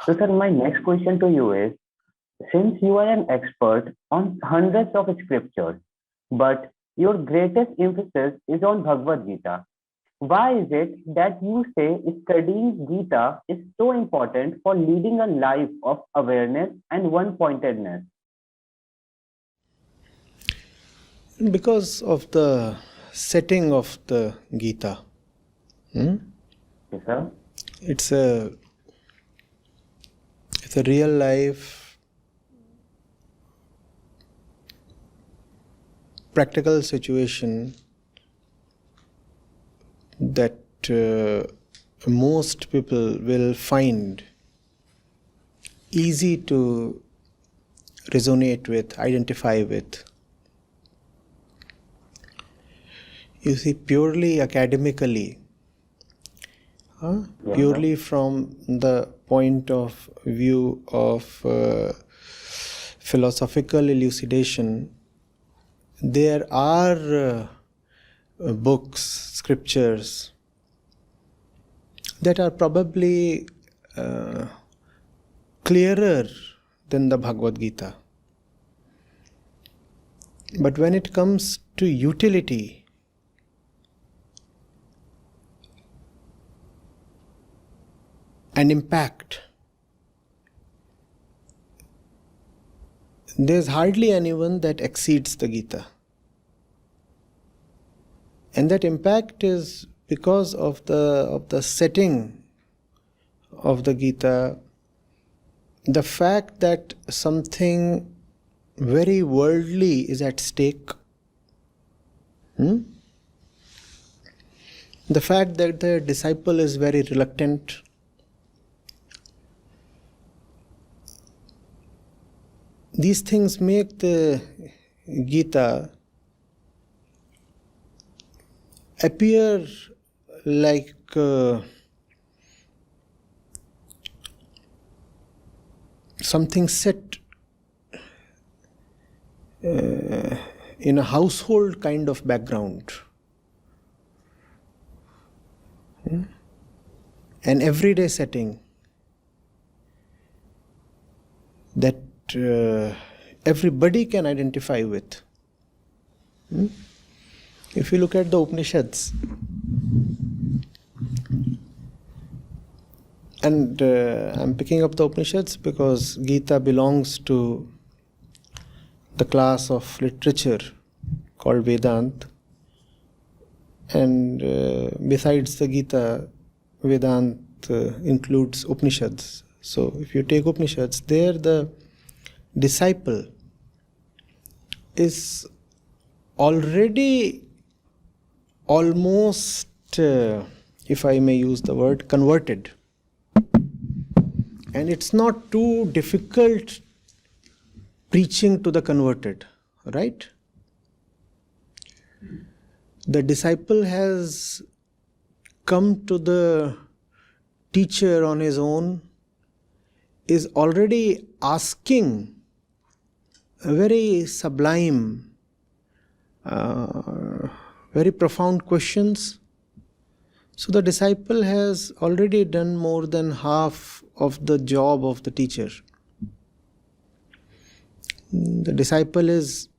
So, sir, my next question to you is, since you are an expert on hundreds of scriptures, but your greatest emphasis is on Bhagavad Gita, why is it that you say studying Gita is so important for leading a life of awareness and one pointedness? Because of the setting of the Gita. Yes, sir. It's a real life, practical situation that most people will find easy to resonate with, identify with. You see, purely academically, purely from the point of view of philosophical elucidation, there are books, scriptures that are probably clearer than the Bhagavad Gita. But when it comes to utility, and impact, there's hardly anyone that exceeds the Gita. And that impact is because of the setting of the Gita, the fact that something very worldly is at stake. The fact that the disciple is very reluctant. These things make the Gita appear like something set in a household kind of background. An everyday setting that everybody can identify with. If you look at the Upanishads, and I'm picking up the Upanishads because Gita belongs to the class of literature called Vedant, and besides the Gita, Vedant includes Upanishads. So if you take Upanishads, there the disciple is already almost, if I may use the word, converted. And it's not too difficult preaching to the converted, right? The disciple has come to the teacher on his own, is already asking very sublime, very profound questions. So the disciple has already done more than half of the job of the teacher. The disciple is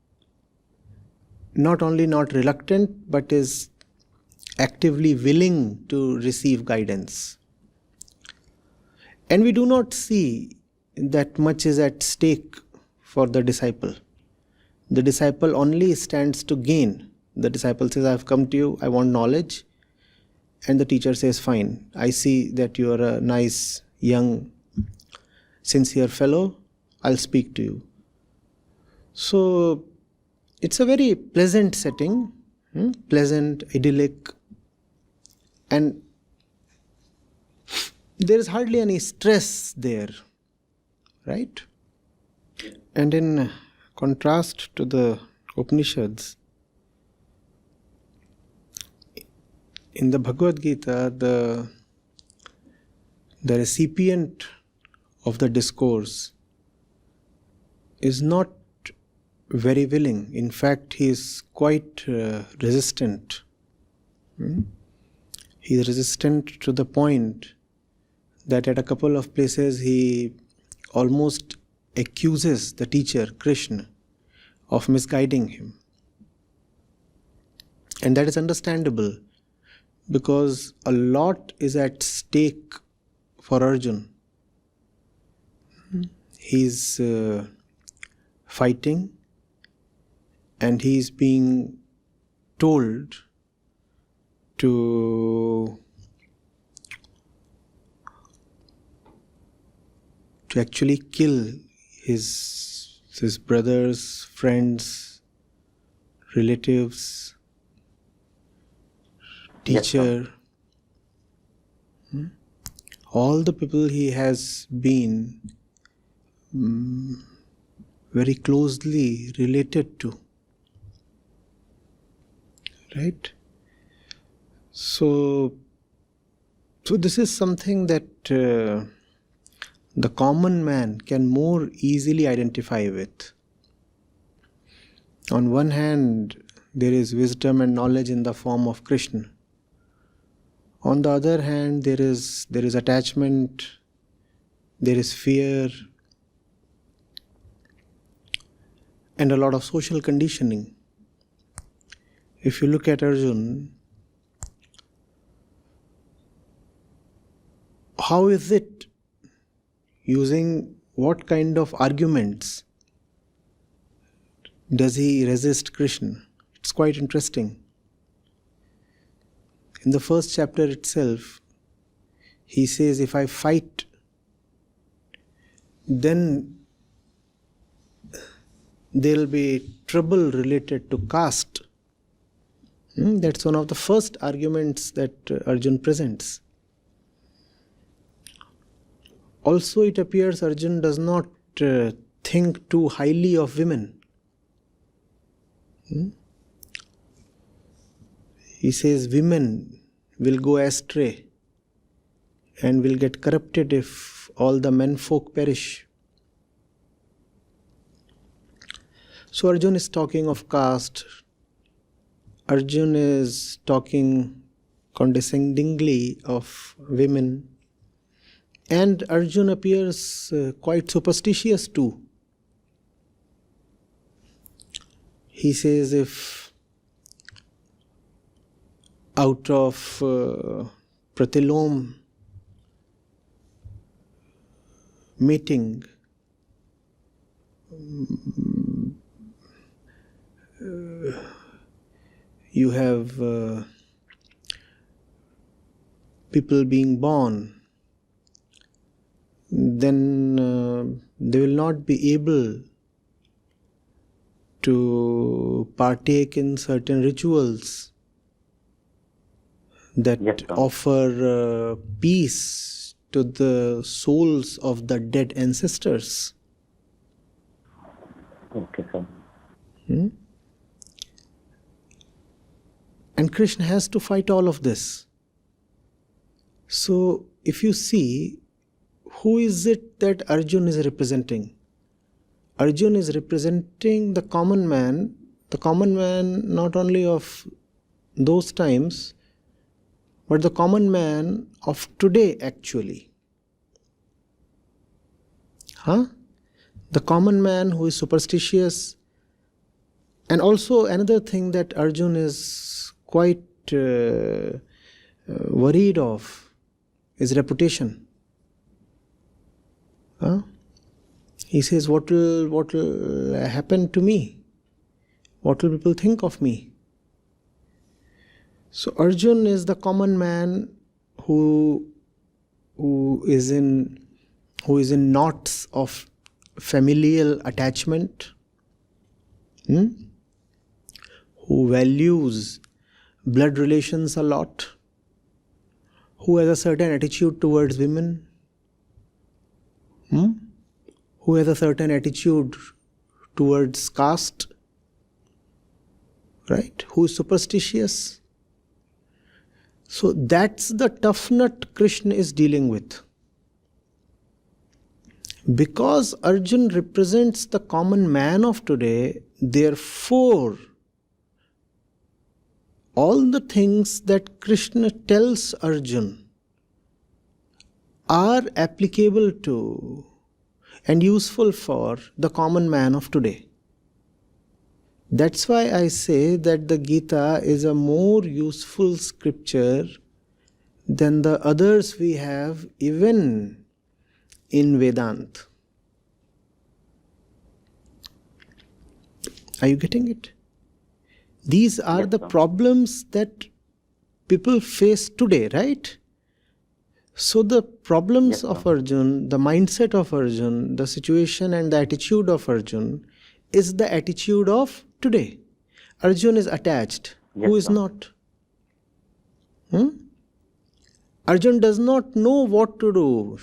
not only not reluctant, but is actively willing to receive guidance. And we do not see that much is at stake for the disciple. The disciple only stands to gain. The disciple says, I've come to you, I want knowledge. And the teacher says, fine, I see that you are a nice, young, sincere fellow, I'll speak to you. So it's a very pleasant setting, pleasant, idyllic, and there is hardly any stress there, right? And in contrast to the Upanishads, in the Bhagavad Gita, the recipient of the discourse is not very willing. In fact, he is quite resistant. He is resistant to the point that at a couple of places he almost accuses the teacher, Krishna, of misguiding him. And that is understandable because a lot is at stake for Arjun. He's fighting and he's being told to actually kill his brothers, friends, relatives, teacher, all the people he has been very closely related to. Right? So this is something that the common man can more easily identify with. On one hand, there is wisdom and knowledge in the form of Krishna. On the other hand, there is attachment, there is fear, and a lot of social conditioning. If you look at Arjun, how is it, using what kind of arguments does he resist Krishna? It's quite interesting. In the first chapter itself, he says, if I fight, then there will be trouble related to caste. That's one of the first arguments that Arjun presents. Also, it appears Arjun does not think too highly of women. He says women will go astray and will get corrupted if all the menfolk perish. So Arjun is talking of caste. Arjun is talking condescendingly of women. And Arjun appears quite superstitious too. He says if out of pratilom meeting you have people being born, then they will not be able to partake in certain rituals that offer peace to the souls of the dead ancestors. Okay, sir. And Krishna has to fight all of this. So, if you see, who is it that Arjun is representing? Arjun is representing the common man not only of those times, but the common man of today actually. The common man who is superstitious. And also another thing that Arjun is quite worried of is reputation. He says, what will happen to me? What will people think of me? So Arjun is the common man who is in knots of familial attachment, who values blood relations a lot, who has a certain attitude towards women, who has a certain attitude towards caste, right? Who is superstitious. So that's the tough nut Krishna is dealing with. Because Arjun represents the common man of today, therefore, all the things that Krishna tells Arjun are applicable to and useful for the common man of today. That's why I say that the Gita is a more useful scripture than the others we have even in Vedanta. Are you getting it? These are Yes, the sir. problems that people face today, right? So the problems Yes, sir. of Arjun, the mindset of Arjun, the situation and the attitude of Arjun is the attitude of today. Arjun is attached. Yes, Who is sir. not? Arjun does not know what to do.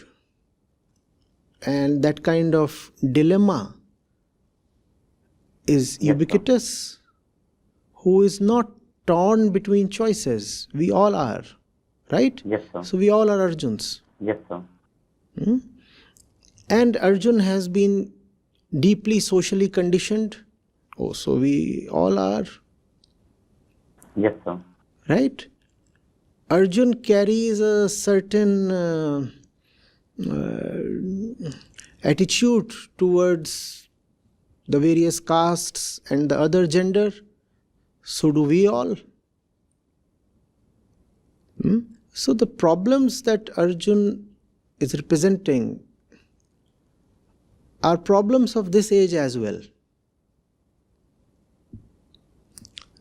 And that kind of dilemma is Yes, sir. ubiquitous. Who is not torn between choices? We all are, right? Yes, sir. So we all are Arjuns. Yes, sir. And Arjun has been deeply socially conditioned. Oh, so we all are, Yes, sir. right? Arjun carries a certain attitude towards the various castes and the other gender. So do we all. So the problems that Arjun is representing are problems of this age as well.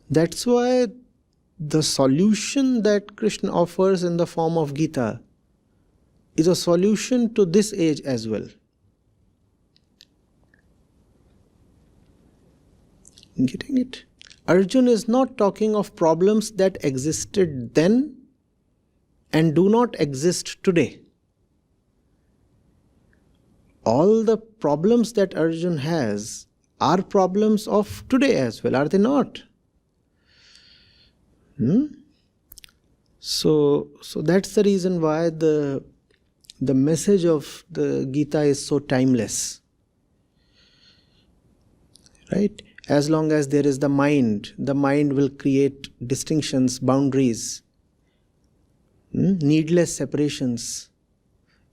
That's why the solution that Krishna offers in the form of Gita is a solution to this age as well. Getting it? Arjun is not talking of problems that existed then and do not exist today. All the problems that Arjun has are problems of today as well, are they not? So that's the reason why the message of the Gita is so timeless. Right? As long as there is the mind will create distinctions, boundaries, needless separations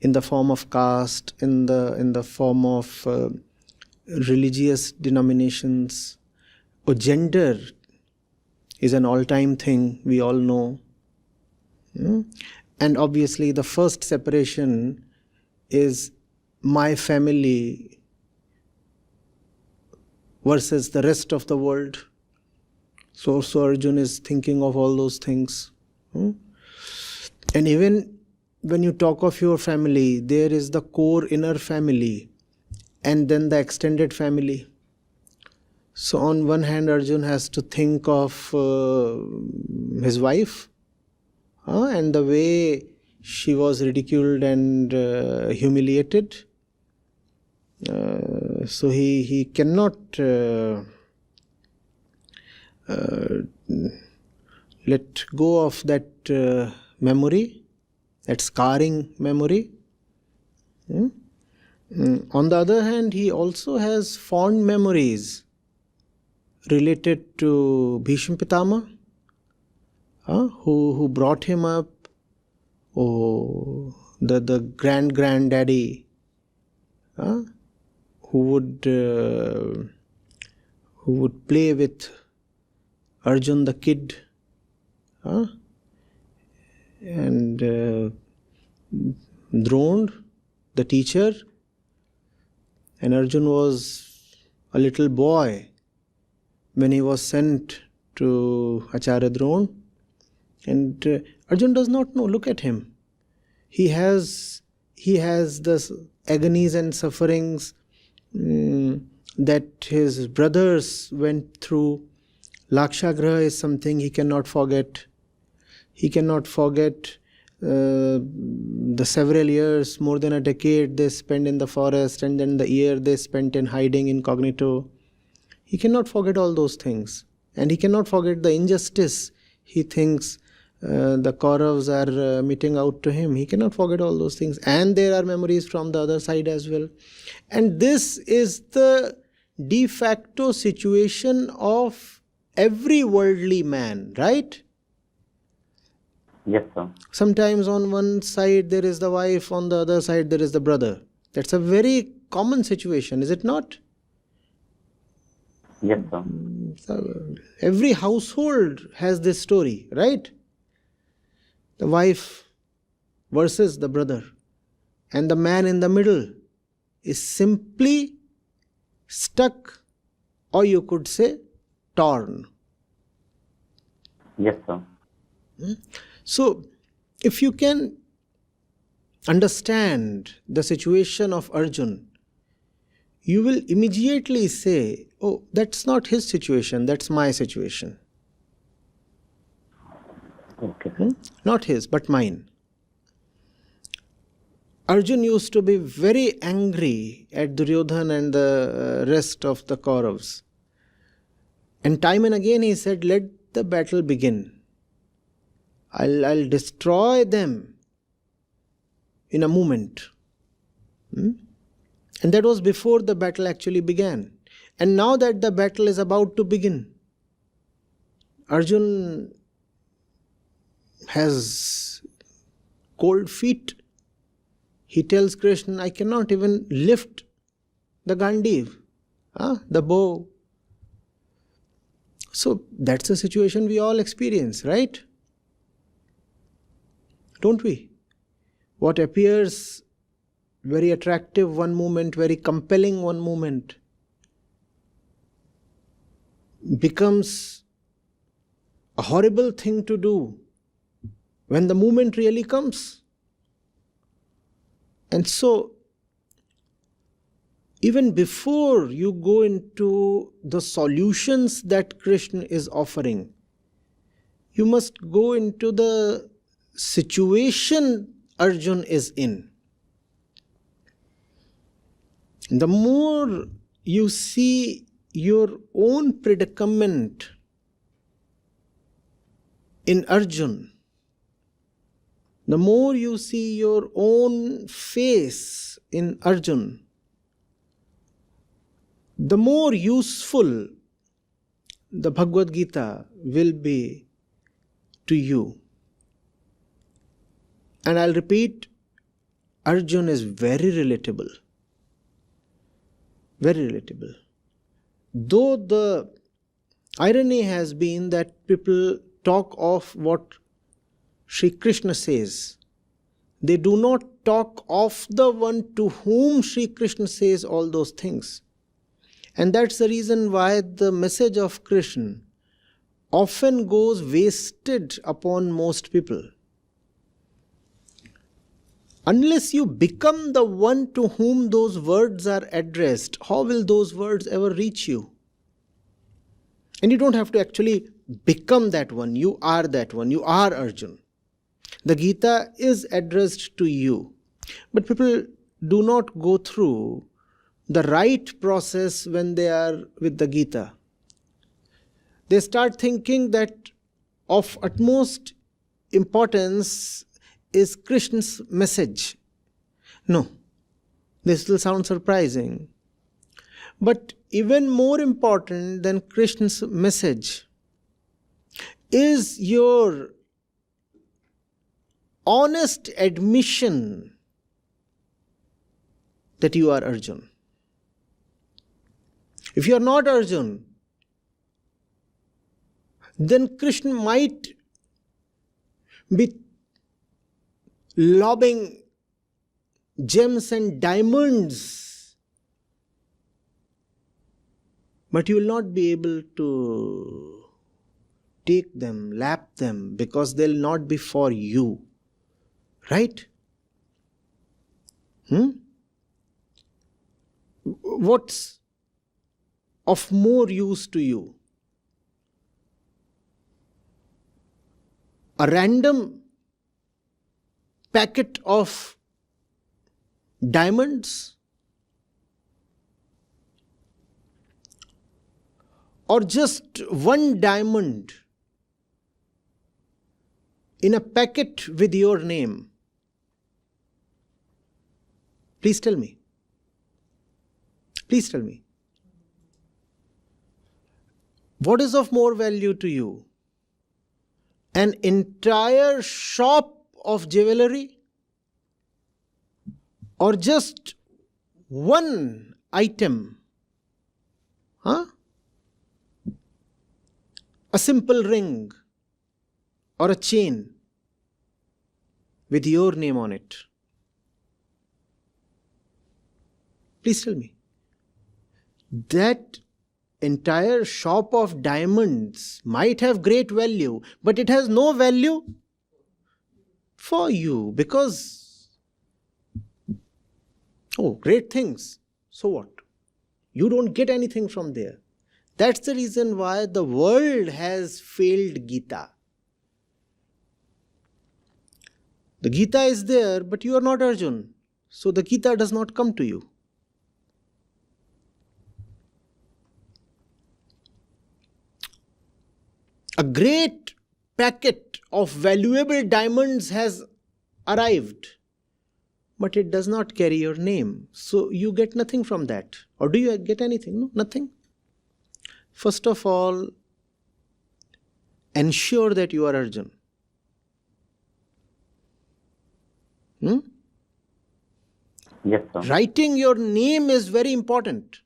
in the form of caste, in the form of religious denominations, or gender is an all-time thing, we all know. And obviously the first separation is my family versus the rest of the world. So Arjun is thinking of all those things. And even when you talk of your family, there is the core inner family and then the extended family. So on one hand, Arjun has to think of his wife and the way she was ridiculed and humiliated. So he cannot let go of that memory, that scarring memory. On the other hand, he also has fond memories related to Bhishma Pitama, who brought him up, the granddaddy, who would play with Arjun the kid, and Drone, the teacher, and Arjun was a little boy when he was sent to Acharya Drone, and Arjun does not know. Look at him. He has the agonies and sufferings that his brothers went through. Lakshagraha is something he cannot forget. He cannot forget the several years, more than a decade they spent in the forest, and then the year they spent in hiding incognito. He cannot forget all those things. And he cannot forget the injustice he thinks the Kauravas are meting out to him. He cannot forget all those things. And there are memories from the other side as well. And this is the de facto situation of every worldly man, right? Yes, sir. Sometimes on one side there is the wife, on the other side there is the brother. That's a very common situation, is it not? Yes, sir. So, every household has this story, right? The wife versus the brother. And the man in the middle is simply stuck, or you could say torn. Yes, sir. So, if you can understand the situation of Arjun, you will immediately say, oh, that's not his situation, that's my situation. Okay. Not his, but mine. Arjun used to be very angry at Duryodhan and the rest of the Kauravas. And time and again he said, let the battle begin. I'll destroy them in a moment. And that was before the battle actually began. And now that the battle is about to begin, Arjun has cold feet. He tells Krishna, I cannot even lift the Gandiv, the bow. So that's a situation we all experience, right? Don't we? What appears very attractive one moment, very compelling one moment, becomes a horrible thing to do when the moment really comes. And so, even before you go into the solutions that Krishna is offering, you must go into the situation Arjun is in. The more you see your own predicament in Arjun, the more you see your own face in Arjun, the more useful the Bhagavad Gita will be to you. And I'll repeat, Arjun is very relatable. Very relatable. Though the irony has been that people talk of what Sri Krishna says, they do not talk of the one to whom Sri Krishna says all those things. And that's the reason why the message of Krishna often goes wasted upon most people. Unless you become the one to whom those words are addressed, how will those words ever reach you? And you don't have to actually become that one. You are that one. You are Arjun. The Gita is addressed to you. But people do not go through the right process when they are with the Gita. They start thinking that of utmost importance is Krishna's message. No, this will sound surprising. But even more important than Krishna's message is your honest admission that you are Arjun. If you are not Arjun, then Krishna might be lobbing gems and diamonds, but you will not be able to take them, lap them, because they'll not be for you. Right? What's of more use to you? A random packet of diamonds? Or just one diamond in a packet with your name? Please tell me. Please tell me. What is of more value to you? an entire shop of jewelry, or just one item? Huh? A simple ring or a chain with your name on it. Please tell me. That entire shop of diamonds might have great value, but it has no value for you because, oh, great things. So what? You don't get anything from there. That's the reason why the world has failed Gita. The Gita is there, but you are not Arjun. So the Gita does not come to you. A great packet of valuable diamonds has arrived, but it does not carry your name. So you get nothing from that. Or do you get anything? No, nothing. First of all, ensure that you are Arjun. Yes, sir. Writing your name is very important.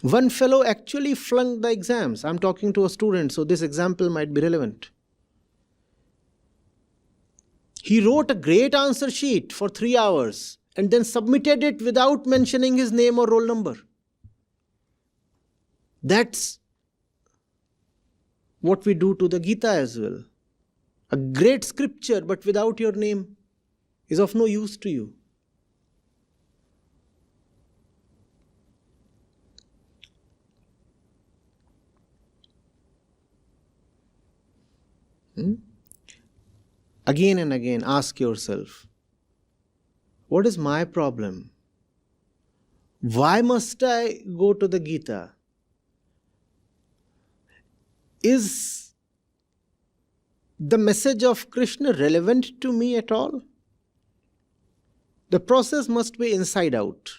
One fellow actually flunked the exams. I'm talking to a student, so this example might be relevant. He wrote a great answer sheet for 3 hours and then submitted it without mentioning his name or roll number. That's what we do to the Gita as well. A great scripture, but without your name, is of no use to you. Again and again, ask yourself, what is my problem? Why must I go to the Gita? Is the message of Krishna relevant to me at all? The process must be inside out.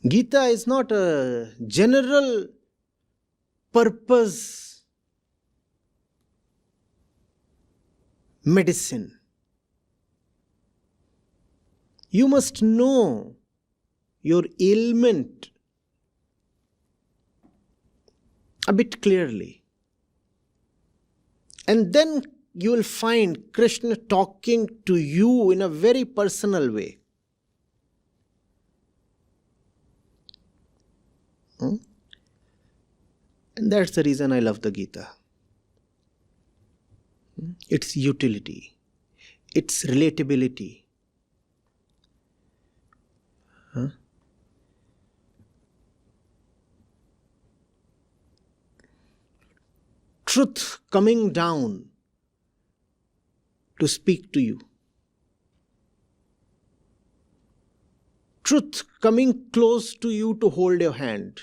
Gita is not a general purpose medicine. You must know your ailment a bit clearly. And then you will find Krishna talking to you in a very personal way. And that's the reason I love the Gita. Its utility, its relatability. Truth coming down to speak to you. Truth coming close to you to hold your hand.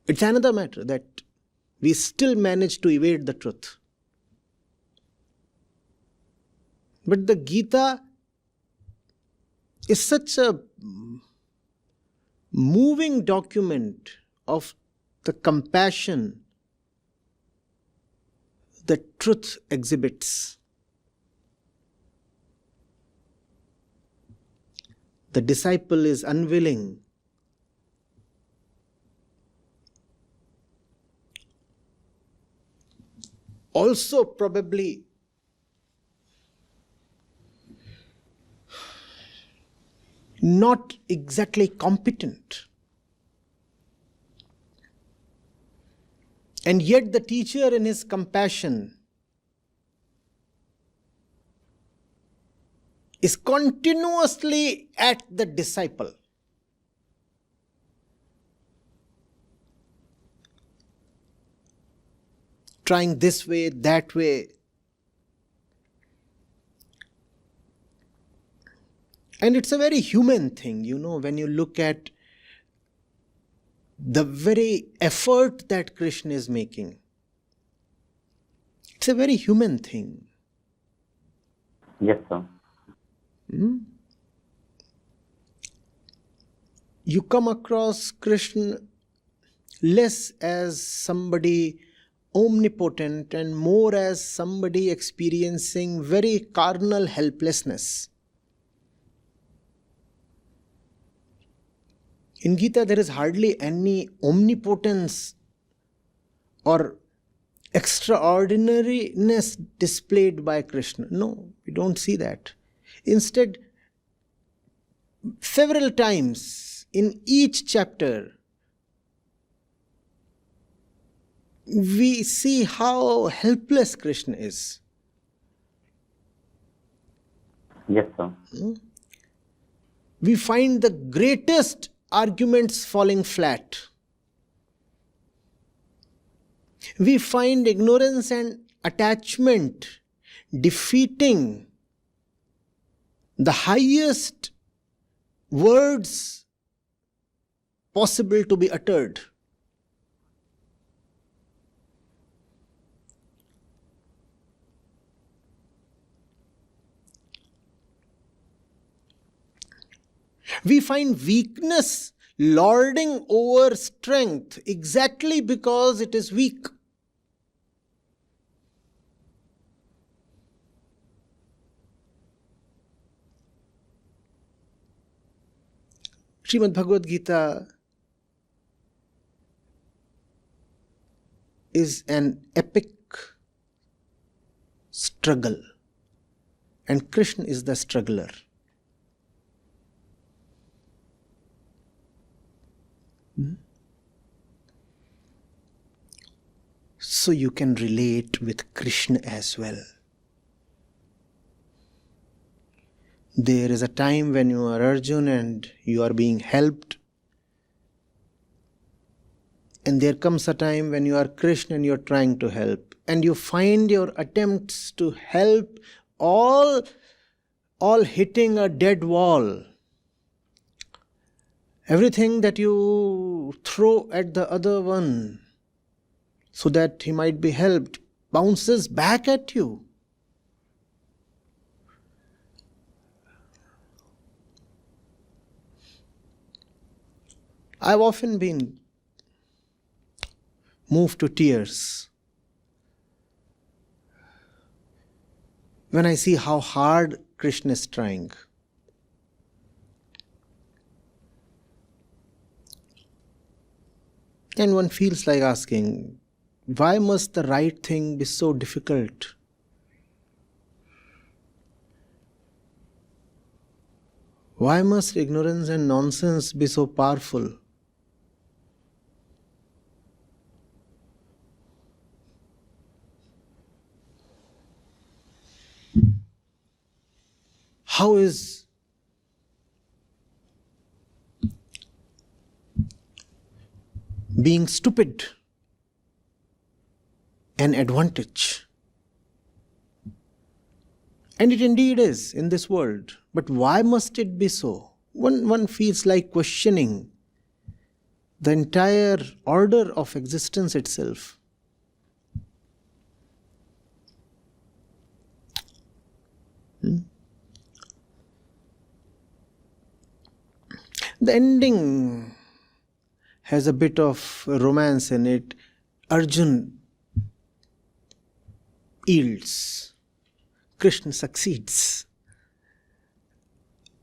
It's another matter that we still manage to evade the truth. But the Gita is such a moving document of the compassion that truth exhibits. The disciple is unwilling also probably not exactly competent. And yet the teacher in his compassion is continuously at the disciple. Trying this way, that way. And it's a very human thing, when you look at the very effort that Krishna is making. It's a very human thing. Yes, sir. you come across Krishna less as somebody omnipotent and more as somebody experiencing very carnal helplessness. In Gita, there is hardly any omnipotence or extraordinariness displayed by Krishna. No, we don't see that. Instead, several times in each chapter, we see how helpless Krishna is. Yes, sir. We find the greatest arguments falling flat. We find ignorance and attachment defeating the highest words possible to be uttered. We find weakness lording over strength exactly because it is weak. Srimad Bhagavad Gita is an epic struggle, and Krishna is the struggler. So you can relate with Krishna as well. There is a time when you are Arjun and you are being helped. And there comes a time when you are Krishna and you are trying to help. And you find your attempts to help all hitting a dead wall. Everything that you throw at the other one so that he might be helped bounces back at you. I've often been moved to tears when I see how hard Krishna is trying. And one feels like asking, why must the right thing be so difficult? Why must ignorance and nonsense be so powerful? How is being stupid an advantage? And it indeed is in this world. But why must it be so? One feels like questioning the entire order of existence itself. The ending has a bit of romance in it. Arjun yields. Krishna succeeds.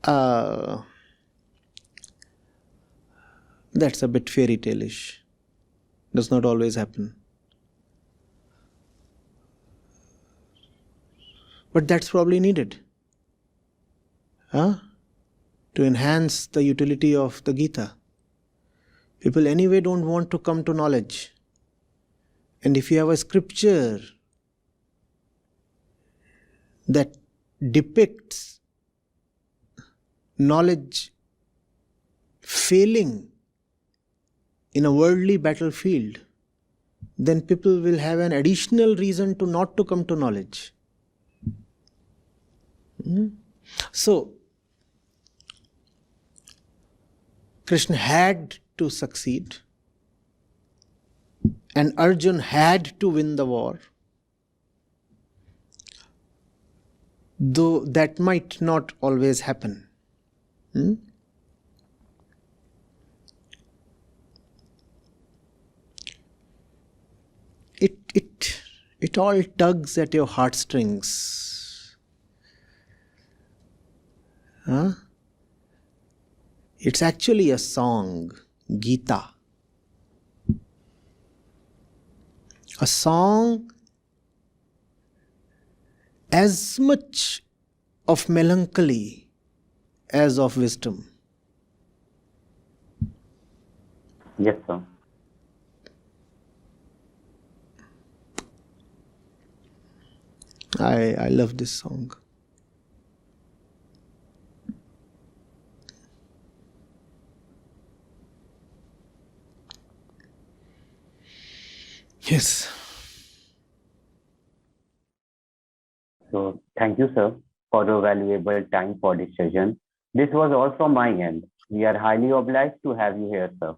That's a bit fairy tale-ish. Does not always happen. But that's probably needed. To enhance the utility of the Gita. People anyway don't want to come to knowledge. And if you have a scripture that depicts knowledge failing in a worldly battlefield, then people will have an additional reason to not to come to knowledge. So, Krishna had to succeed and Arjun had to win the war. Though that might not always happen. It all tugs at your heartstrings. Huh? It's actually a song, Gita. A song as much of melancholy as of wisdom. Yes, sir. I love this song. Yes. So thank you, sir, for your valuable time for this session. This was all from my end. We are highly obliged to have you here, sir.